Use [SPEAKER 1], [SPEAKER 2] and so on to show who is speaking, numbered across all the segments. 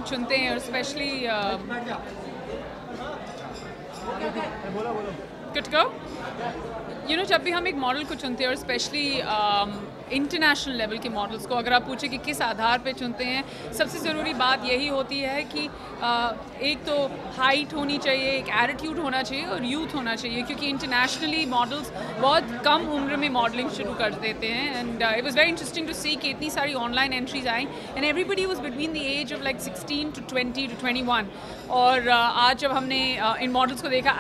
[SPEAKER 1] चुनते हैं और स्पेशली गुड गो जब भी हम एक मॉडल को चुनते हैं और स्पेशली इंटरनेशनल लेवल के मॉडल्स को अगर आप पूछें कि किस आधार पे चुनते हैं, सबसे ज़रूरी बात यही होती है कि एक तो हाइट होनी चाहिए, एक एटीट्यूड होना चाहिए और यूथ होना चाहिए, क्योंकि इंटरनेशनली मॉडल्स बहुत कम उम्र में मॉडलिंग शुरू कर देते हैं. And it was very interesting to see कि इतनी सारी ऑनलाइन एंट्रीज आई and everybody was between the age of like 16 to 20 to 21. और आज जब हमने इन मॉडल्स को देखा,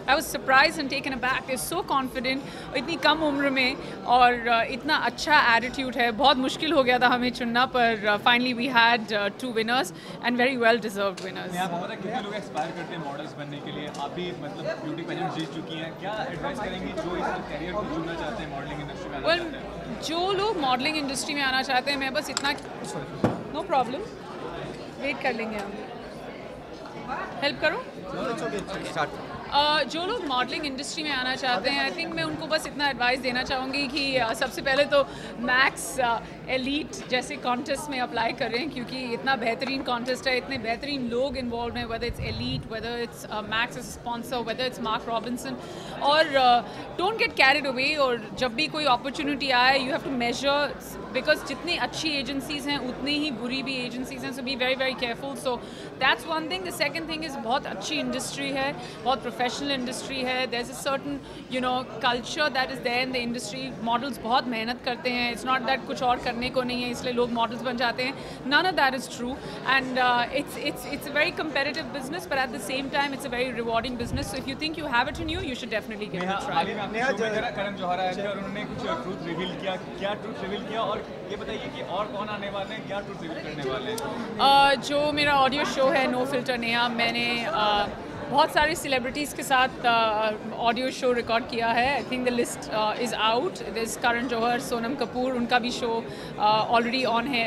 [SPEAKER 1] I was surprised and taken aback. They're so confident, इतनी कम उम्र में, और इतना अच्छा एटीट्यूड है. बहुत मुश्किल हो गया था हमें चुनना, पर finally we had 2 winners and very well deserved winners.
[SPEAKER 2] आप पता कितने लोग एक्सपायर करते हैं मॉडल्स बनने के लिए? आप भी मतलब ब्यूटी पेजेंट जीत चुकी हैं. क्या एडवाइस करेंगी जो इस करियर को चुनना चाहते हैं, मॉडलिंग इंडस्ट्री में आना चाहते हैं?
[SPEAKER 1] जो लोग मॉडलिंग इंडस्ट्री में आना चाहते हैं, मैं बस इतना, नो प्रॉब्लम, वेट कर लेंगे हम. हेल्प करो. जो लोग मॉडलिंग इंडस्ट्री में आना चाहते हैं, आई थिंक मैं उनको बस इतना एडवाइस देना चाहूँगी कि सबसे पहले तो मैक्स एलीट जैसे कॉन्टेस्ट में अप्लाई करें, क्योंकि इतना बेहतरीन कॉन्टेस्ट है, इतने बेहतरीन लोग इन्वॉल्व हैं, whether it's Elite, whether it's Max as sponsor, whether it's Mark Robinson. और डोंट गेट कैरिड अवे, और जब भी कोई अपॉर्चुनिटी आए you have to measure, because जितनी अच्छी एजेंसीज़ हैं उतनी ही बुरी भी एजेंसीज़ हैं, so be very very careful. So that's one thing. The second thing is बहुत अच्छी इंडस्ट्री है, बहुत प्रोफेशनल इंडस्ट्री है. There is a certain culture that is there in the industry. Models बहुत मेहनत करते हैं. इट्स नॉट दैट कुछ और करने को नहीं है इसलिए लोग मॉडल्स बन जाते हैं. None of that is true. And it's a very competitive business, but at the same time it's a very rewarding business. So if you think you have it in you, you should definitely give it a try.
[SPEAKER 2] Neha Karan Johar आए थे और उन्होंने कुछ truth reveal किया. क्या truth reveal किया, और ये बताइए कि और कौन आने वाले हैं, क्या ट्रूथ रिवील करने वाले हैं?
[SPEAKER 1] जो मेरा ऑडियो शो है नो फिल्टर नेहा, मैंने बहुत सारे सेलिब्रिटीज़ के साथ ऑडियो शो रिकॉर्ड किया है. I think the list is out. This Karan Johar, Sonam Kapoor, उनका भी शो ऑलरेडी ऑन है.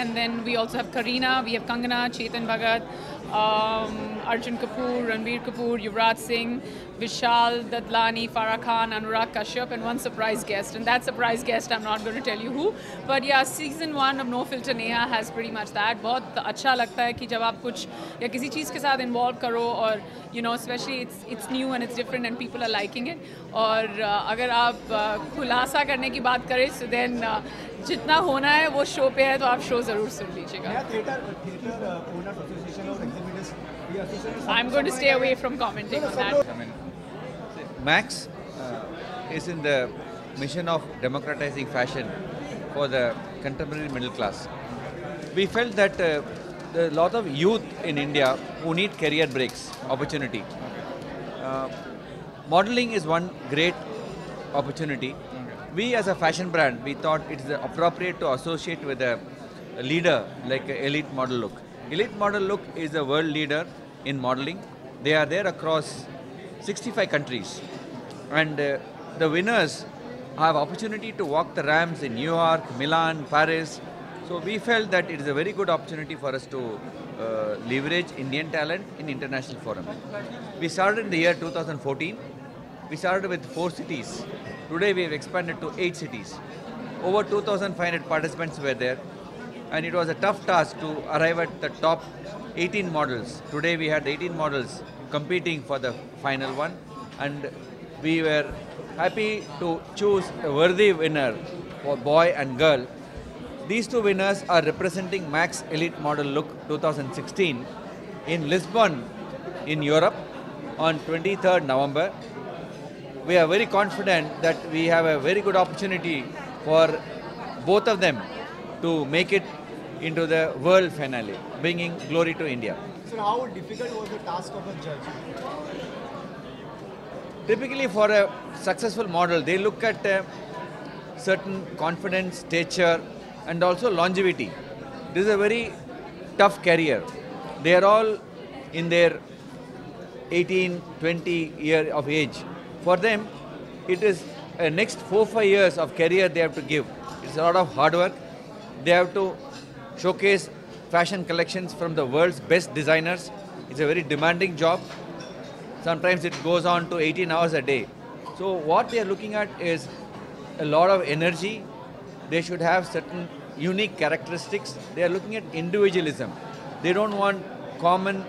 [SPEAKER 1] And then we also have Kareena, we have Kangana, Chetan Bhagat, Arjun Kapoor, Ranbir Kapoor, Yuvraj Singh, Vishal Dadlani, Farah Khan, Anurag Kashyap, and one surprise guest. And that surprise guest, I'm not going to tell you who. But yeah, season 1 of No Filter Neha has pretty much that. बहुत अच्छा लगता है कि जब आप कुछ या किसी चीज़ के साथ इन्वॉल्व करो, और especially it's new and it's different and people are liking it. और अगर आप खुलासा करने की बात करें, so then जितना होना है वो शो पे है, तो आप शो ज़रूर सुन लीजिएगा. I'm going to stay away from commenting on that.
[SPEAKER 3] Max is in the mission of democratizing fashion for the contemporary middle class. We felt that there are a lot of youth in India who need career breaks, opportunity. Modeling is one great opportunity. We as a fashion brand, we thought it is appropriate to associate with a leader like Elite Model Look. Elite Model Look is a world leader in modeling. They are there across 65 countries. And the winners have opportunity to walk the ramps in New York, Milan, Paris. So we felt that it is a very good opportunity for us to leverage Indian talent in international forum. We started in the year 2014. We started with 4 cities. Today we have expanded to 8 cities. Over 2,500 participants were there. And it was a tough task to arrive at the top 18 models. Today we had 18 models competing for the final one. And we were happy to choose a worthy winner for boy and girl. These 2 winners are representing Max Elite Model Look 2016 in Lisbon in Europe on 23rd November. We are very confident that we have a very good opportunity for both of them to make it into the world finale, bringing glory to India.
[SPEAKER 4] So how difficult was the task of a judge?
[SPEAKER 3] Typically for a successful model, they look at certain confidence, stature, and also longevity. This is a very tough career. They are all in their 18, 20 year of age. For them, it is a next 4-5 years of career they have to give. It's a lot of hard work. They have to showcase fashion collections from the world's best designers. It's a very demanding job. Sometimes it goes on to 18 hours a day. So what they are looking at is a lot of energy. They should have certain unique characteristics. They are looking at individualism. They don't want common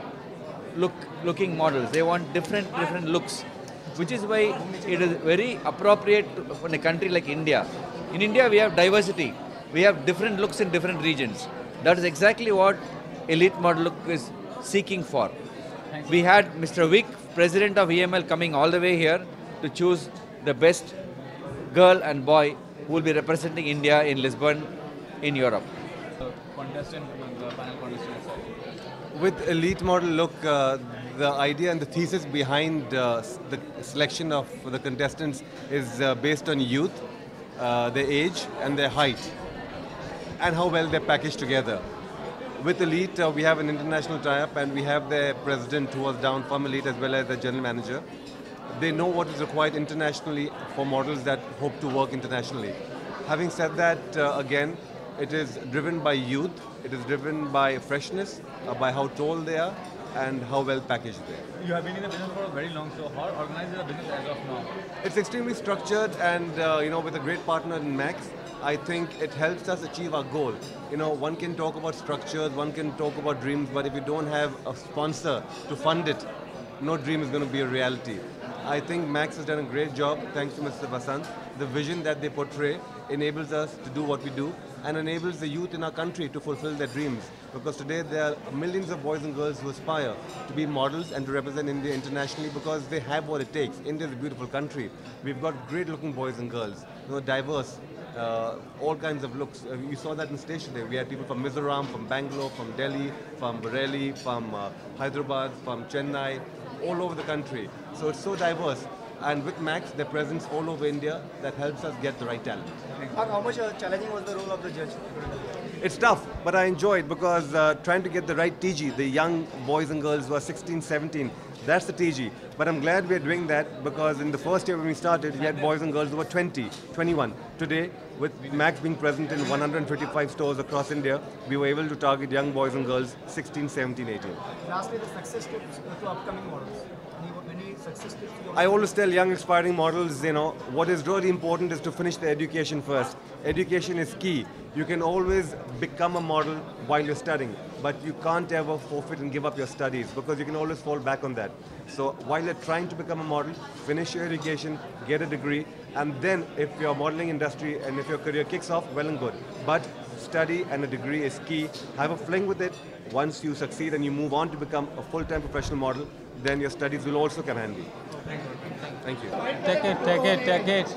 [SPEAKER 3] looking models. They want different looks, which is why it is very appropriate in a country like India. In India, we have diversity. We have different looks in different regions. That is exactly what elite model look is seeking for. We had Mr. Vic, president of EML, coming all the way here to choose the best girl and boy who will be representing India in Lisbon, in Europe.
[SPEAKER 2] Contestant, the panel contestant.
[SPEAKER 5] With elite model look, the idea and the thesis behind the selection of the contestants is based on youth, their age and their height, and how well they're packaged together. With Elite, we have an international tie-up, and we have their president who was down from Elite as well as the general manager. They know what is required internationally for models that hope to work internationally. Having said that, again, it is driven by youth, it is driven by freshness, by how tall they are, and how well packaged they are.
[SPEAKER 2] You have been in the business for a very long, so how organized is the business as of now?
[SPEAKER 5] It's extremely structured, and with a great partner in Max, I think it helps us achieve our goal. One can talk about structures, one can talk about dreams, but if you don't have a sponsor to fund it, no dream is going to be a reality. I think Max has done a great job, thanks to Mr. Vasant. The vision that they portray enables us to do what we do and enables the youth in our country to fulfill their dreams. Because today there are millions of boys and girls who aspire to be models and to represent India internationally because they have what it takes. India is a beautiful country. We've got great looking boys and girls, diverse, all kinds of looks. You saw that in station day. We had people from Mizoram, from Bangalore, from Delhi, from Bareilly, from Hyderabad, from Chennai, all over the country. So it's so diverse. And with Max, their presence all over India, that helps us get the right talent.
[SPEAKER 4] How much challenging was the role of the judge?
[SPEAKER 5] It's tough, but I enjoy it because trying to get the right TG, the young boys and girls who are 16, 17, that's the TG. But I'm glad we're doing that because in the first year when we started, we had boys and girls who were 20, 21. Today, with Max being present in 155 stores across India, we were able to target young boys and girls 16, 17, 18.
[SPEAKER 4] Lastly, the success tips to upcoming models. Any success tips?
[SPEAKER 5] I always tell young aspiring models, what is really important is to finish the education first. Education is key. You can always become a model while you're studying, but you can't ever forfeit and give up your studies because you can always fall back on that. So while you're trying to become a model, finish your education, get a degree, and then if your modeling industry and if your career kicks off, well and good. But study and a degree is key. Have a fling with it. Once you succeed and you move on to become a full-time professional model, then your studies will also come handy. Thank you.
[SPEAKER 6] Take it.